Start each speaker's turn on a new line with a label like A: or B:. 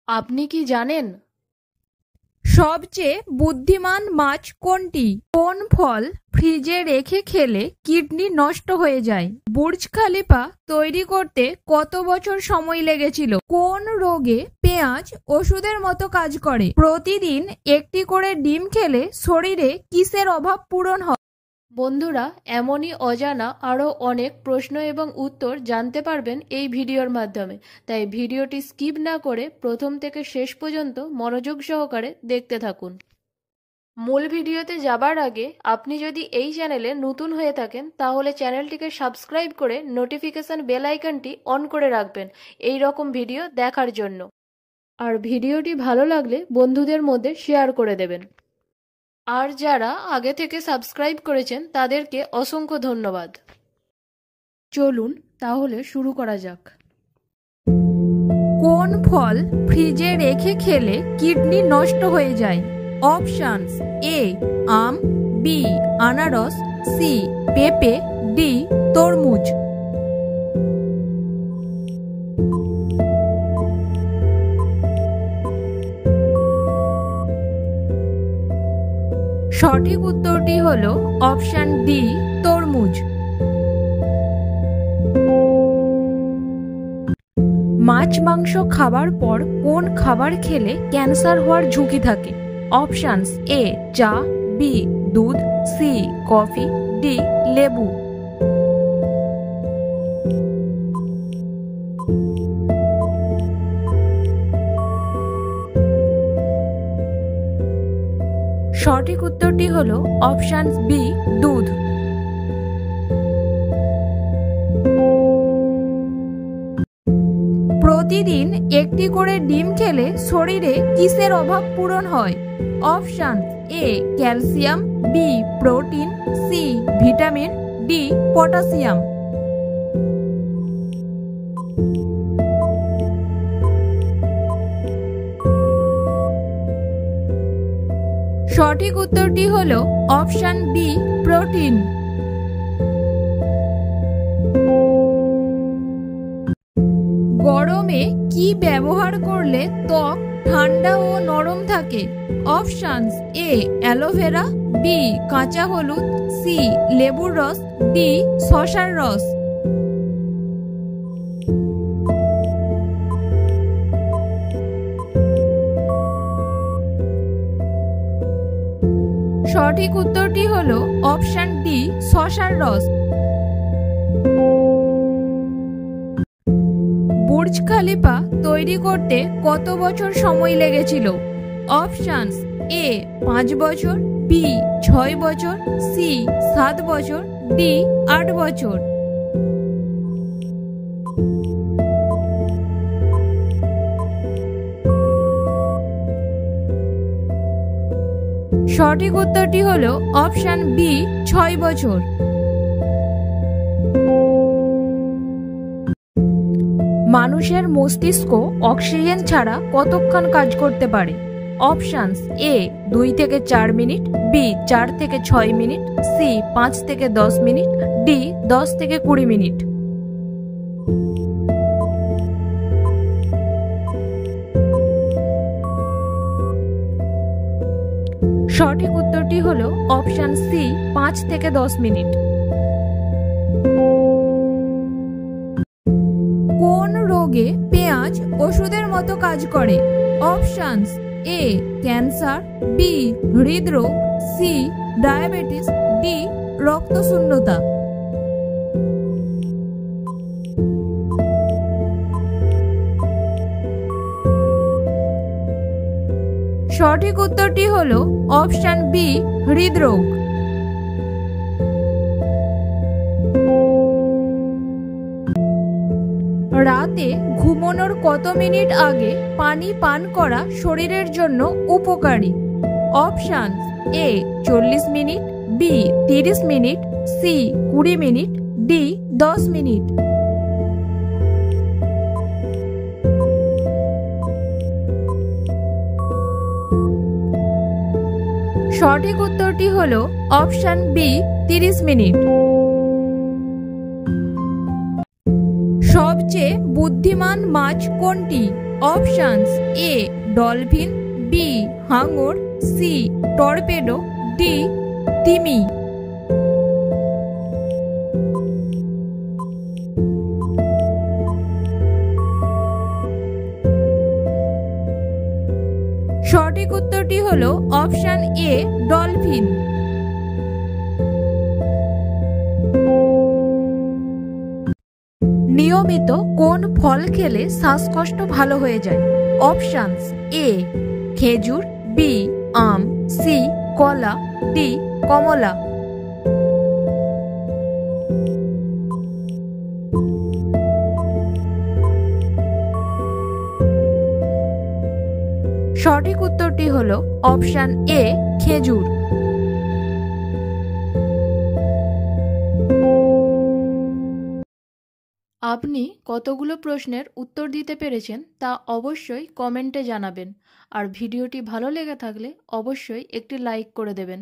A: আপনি কি জানেন
B: সবচেয়ে বুদ্ধিমান মাছ কোনটি? কোন ফল ফ্রিজে রেখে খেলে কিডনি নষ্ট হয়ে যায়? বুর্জ খলিফা তৈরি করতে কত বছর সময় লেগেছিল? কোন রোগে পেঁয়াজ ওষুধের মতো কাজ করে? প্রতিদিন একটি করে ডিম খেলে শরীরে কিসের অভাব পূরণ হয়?
A: বন্ধুরা, এমনই অজানা আরও অনেক প্রশ্ন এবং উত্তর জানতে পারবেন এই ভিডিওর মাধ্যমে। তাই ভিডিওটি স্কিপ না করে প্রথম থেকে শেষ পর্যন্ত মনোযোগ সহকারে দেখতে থাকুন। মূল ভিডিওতে যাবার আগে আপনি যদি এই চ্যানেলে নতুন হয়ে থাকেন তাহলে চ্যানেলটিকে সাবস্ক্রাইব করে নোটিফিকেশন বেল আইকনটি অন করে রাখবেন এই রকম ভিডিও দেখার জন্য। আর ভিডিওটি ভালো লাগলে বন্ধুদের মধ্যে শেয়ার করে দেবেন। আর যারা আগে থেকে সাবস্ক্রাইব করেছেন তাদেরকে অসংখ্য ধন্যবাদ। চলুন তাহলে শুরু করা যাক।
B: কোন ফল ফ্রিজে রেখে খেলে কিডনি নষ্ট হয়ে যায়? অপশনস: এ আম, বি আনারস, সি পেঁপে, ডি তরমুজ। সঠিক উত্তরটি হলো অপশন ডি তরমুজ। মাছ মাংস খাবার পর কোন খাবার খেলে ক্যান্সার হওয়ার ঝুঁকি থাকে? অপশনস: এ চা, বি দুধ, সি কফি, ডি লেবু। সঠিক উত্তরটি হলো অপশন বি দুধ। প্রতিদিন একটি করে ডিম খেলে শরীরে কিসের অভাব পূরণ হয়? Option: A calcium, B protein, C vitamin, D potassium. সঠিক উত্তরটি হলো অপশন বি প্রোটিন। গরমে কি ব্যবহার করলে ত্বক ঠান্ডা ও নরম থাকে? অপশনস: এ অ্যালোভেরা, বি কাঁচা হলুদ, সি লেবুর রস, ডি শসার রস। সঠিক উত্তরটি হলো অপশন ডি শসার রস। বুর্জ খলিফা তৈরি করতে কত বছর সময় লেগেছিল? অপশনস: এ 5 বছর, বি 6 বছর, সি 7 বছর, ডি 8 বছর। সঠিক উত্তরটি হলো অপশন বি 6 বছর। মানুষের মস্তিষ্ক অক্সিজেন ছাড়া কতক্ষণ কাজ করতে পারে? অপশনস: এ 2 থেকে 4 মিনিট, বি 4 থেকে 6 মিনিট, সি 5 থেকে 10 মিনিট, ডি 10 থেকে 20 মিনিট। সঠিক উত্তরটি হলো অপশন সি 5 থেকে 10 মিনিট। কোন রোগে পেঁয়াজ ওষুধের মতো কাজ করে? অপশনস: এ ক্যান্সার, বি হৃদরোগ, সি ডায়াবেটিস, ডি রক্তশূন্যতা। সঠিক উত্তরটি হলো অপশন বি হৃদরোগ। রাতে ঘুমানোর কত মিনিট আগে পানি পান করা শরীরের জন্য উপকারী? Option: A 40 minute, B 30 minute, C 20 minute, D 10 minute. সঠিক উত্তরটি হলো অপশন বি 30 মিনিট। সবচেয়ে বুদ্ধিমান মাছ কোনটি? অপশনস এ ডলফিন, বি হাঙর, সি টর্পেডো, ডি তিমি। সঠিক উত্তরটি হলো অপশন এ ডলফিন। নিয়মিত কোন ফল খেলে শ্বাসকষ্ট ভালো হয়ে যায়? অপশনস এ খেজুর, বি আম, সি কলা, ডি কমলা। সঠিক উত্তরটি হলো অপশন এ খেজুর।
A: আপনি কতগুলো প্রশ্নের উত্তর দিতে পেরেছেন তা অবশ্যই কমেন্টে জানাবেন। আর ভিডিওটি ভালো লেগে থাকলে অবশ্যই একটি লাইক করে দেবেন।